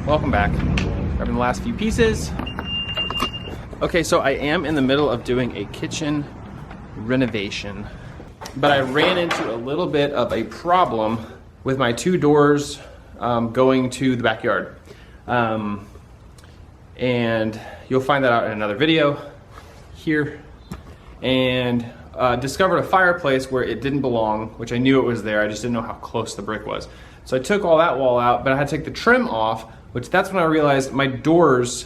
Welcome back. Grabbing the last few pieces. Okay, so I am in the middle of doing a kitchen renovation, but I ran into a little bit of a problem with my two doors going to the backyard. And you'll find that out in another video here. And discovered a fireplace where it didn't belong, which I knew it was there, I just didn't know how close the brick was. So I took all that wall out, but I had to take the trim off, which that's when I realized my doors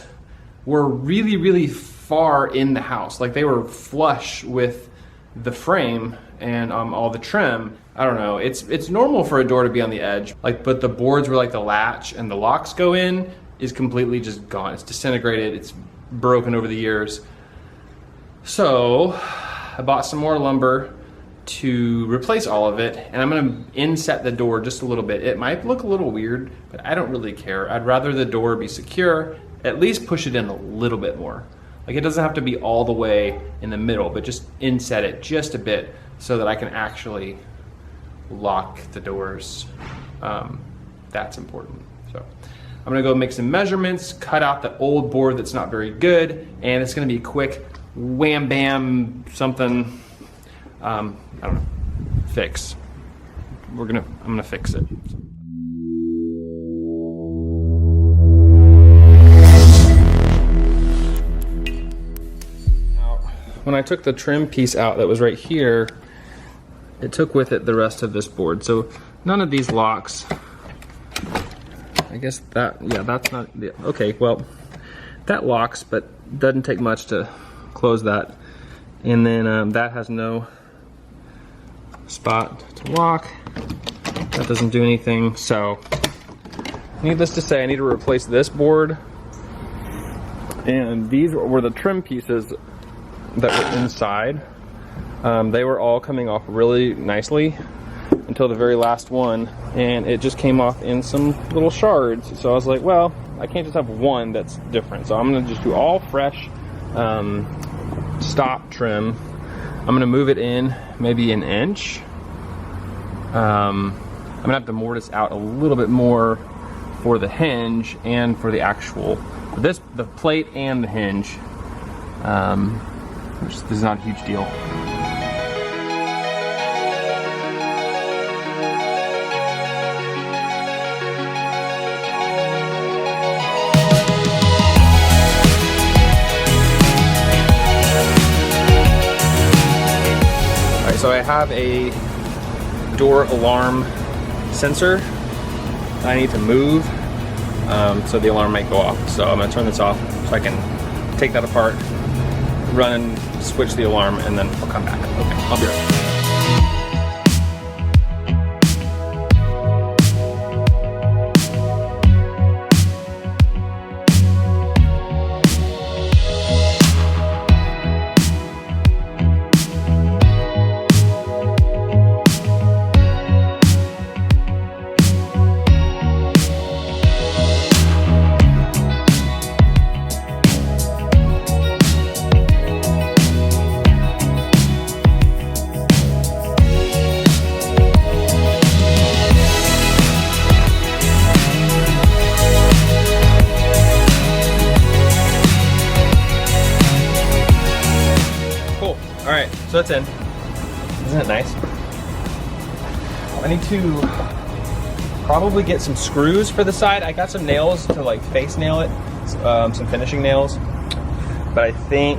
were really, really far in the house. Like they were flush with the frame and all the trim. I don't know, it's normal for a door to be on the edge, like, but the boards where like the latch and the locks go in is completely just gone. It's disintegrated, it's broken over the years. So I bought some more lumber to replace all of it, and I'm gonna inset the door just a little bit. It might look a little weird, but I don't really care. I'd rather the door be secure, at least push it in a little bit more. Like it doesn't have to be all the way in the middle, but just inset it just a bit so that I can actually lock the doors. That's important. So I'm gonna go make some measurements, cut out the old board that's not very good, and it's gonna be a quick wham bam something, I don't know, fix. I'm gonna fix it. Now, when I took the trim piece out that was right here, it took with it the rest of this board. So none of these locks, I guess that, yeah, that's not, okay, well, that locks, but doesn't take much to close that. And then that has no spot to lock. That doesn't do anything. So needless to say, I need to replace this board. And these were the trim pieces that were inside. They were all coming off really nicely until the very last one, and it just came off in some little shards. So I was like, well, I can't just have one that's different. So I'm gonna just do all fresh stop trim. I'm gonna move it in maybe an inch. I'm gonna have to mortise out a little bit more for the hinge and for the actual, the plate and the hinge. Which this is not a huge deal. So I have a door alarm sensor I need to move, so the alarm might go off. So I'm gonna turn this off so I can take that apart, run and switch the alarm, and then I'll come back. Okay, I'll be right back. Alright, so that's in. Isn't it nice? I need to probably get some screws for the side. I got some nails to like face nail it, some finishing nails. But I think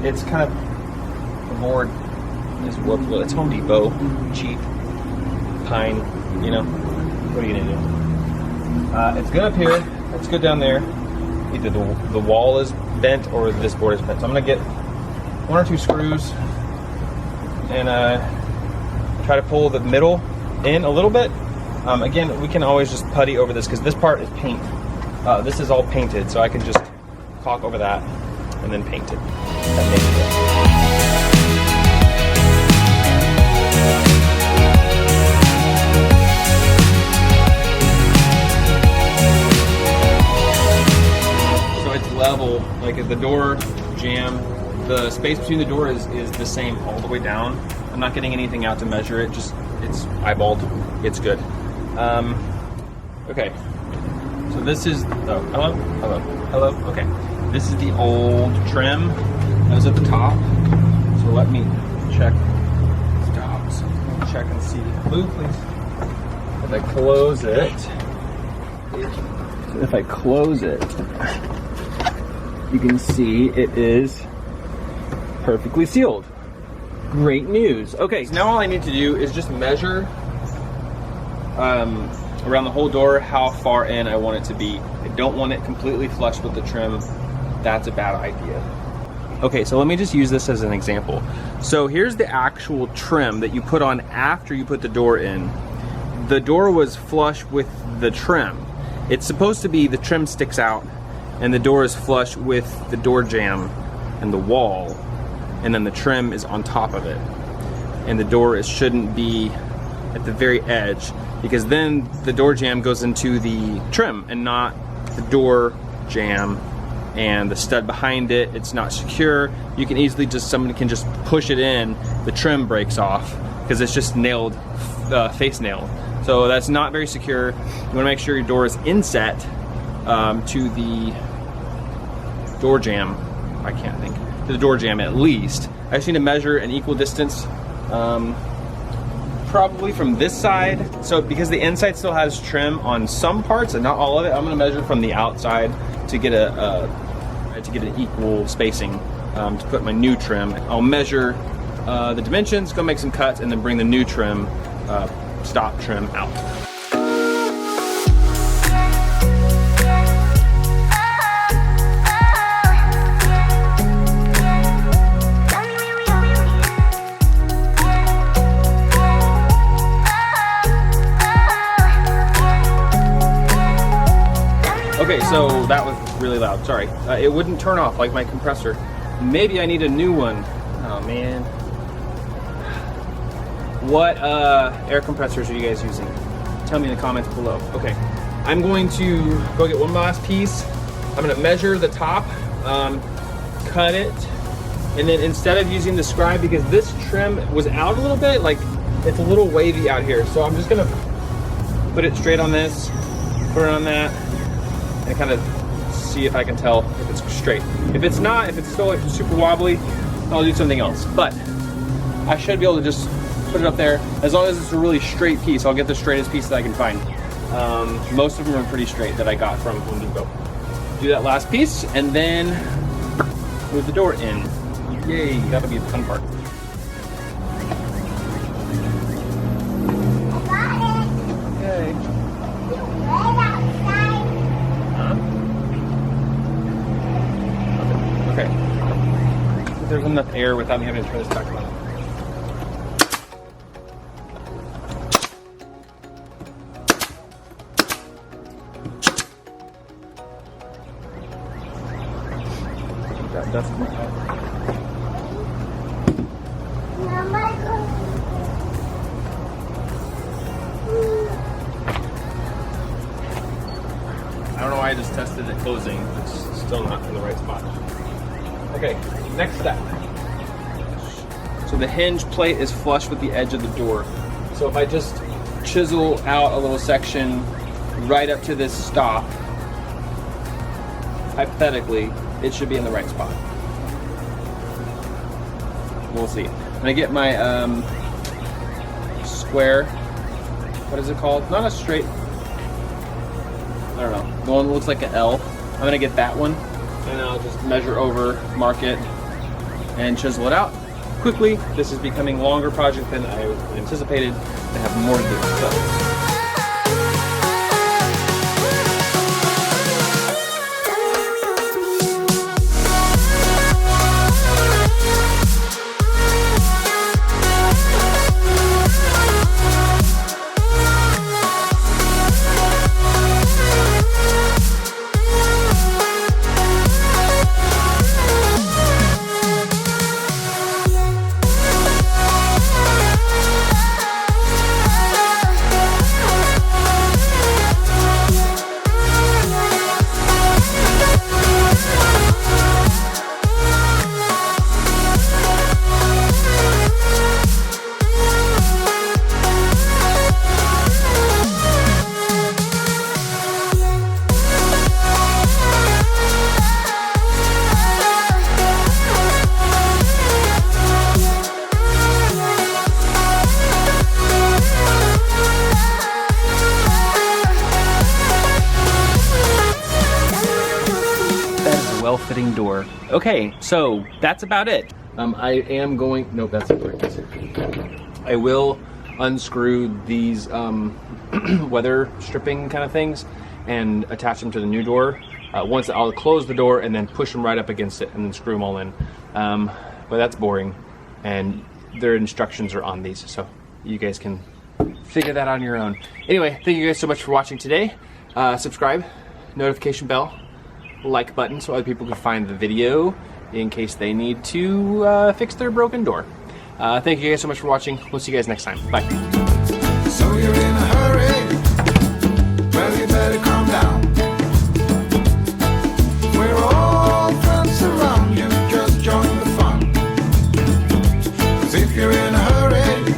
it's kind of, the board is warped a little. It's Home Depot, cheap, pine, you know. What are you gonna do? It's good up here, it's good down there. Either the wall is bent or this board is bent. So I'm gonna get one or two screws and try to pull the middle in a little bit. Again, we can always just putty over this because this part is paint. This is all painted, so I can just caulk over that and then paint it. That makes it. So it's level, like at the door jamb, the space between the door is the same all the way down. I'm not getting anything out to measure it, just it's eyeballed. It's good. Okay, So this is, oh, hello, okay. This is the old trim that was at the top. So let me check, stop, so check and see. Move, please. If I close it, you can see it is perfectly sealed. Great news. Okay, so now all I need to do is just measure around the whole door how far in I want it to be. I don't want it completely flush with the trim. That's a bad idea. Okay, so let me just use this as an example. So here's the actual trim that you put on after you put the door in. The door was flush with the trim. It's supposed to be the trim sticks out and the door is flush with the door jamb and the wall, and then the trim is on top of it. And the door shouldn't be at the very edge, because then the door jamb goes into the trim and not the door jamb and the stud behind it. It's not secure. You can easily somebody can just push it in, the trim breaks off because it's just nailed, face nailed. So that's not very secure. You wanna make sure your door is inset to the door jamb. I can't think. To the door jamb at least. I just need to measure an equal distance, probably from this side. So because the inside still has trim on some parts and not all of it, I'm gonna measure from the outside to get an equal spacing to put my new trim. I'll measure the dimensions, go make some cuts, and then bring the new trim, stop trim out. Okay, so that was really loud, sorry. It wouldn't turn off like my compressor. Maybe I need a new one. Oh man. What air compressors are you guys using? Tell me in the comments below. Okay, I'm going to go get one last piece. I'm gonna measure the top, cut it, and then instead of using the scribe, because this trim was out a little bit, like it's a little wavy out here, so I'm just gonna put it straight on this, put it on that, and kind of see if I can tell if it's straight. If it's not, if it's still like super wobbly, I'll do something else. But I should be able to just put it up there. As long as it's a really straight piece, I'll get the straightest piece that I can find. Most of them are pretty straight that I got from Home Depot. Do that last piece and then move the door in. Yay, that'll be the fun part. Yay. Okay. There's enough air without me having to turn this back on. That dust in my eye. I don't know why I just tested it closing. It's still not in the right spot. Okay, next step. So the hinge plate is flush with the edge of the door. So if I just chisel out a little section right up to this stop, hypothetically, it should be in the right spot. We'll see. I'm gonna get my square, what is it called? Not a straight, I don't know, the one that looks like an L. I'm gonna get that one, and I'll just measure over, mark it, and chisel it out quickly. This is becoming a longer project than I anticipated. I have more to do. So. well-fitting door. Okay, so that's about it. I am going, nope, that's it. I will unscrew these weather stripping kind of things and attach them to the new door. Once I'll close the door and then push them right up against it and then screw them all in. But that's boring, and their instructions are on these, so you guys can figure that out on your own. Anyway, thank you guys so much for watching today. Subscribe, notification bell, like button so other people can find the video in case they need to fix their broken door. Thank you guys so much for watching. We'll see you guys next time. Bye. So you're in a hurry? Well, you better calm down. We're all friends around you, just join the fun. 'Cause if you're in a hurry,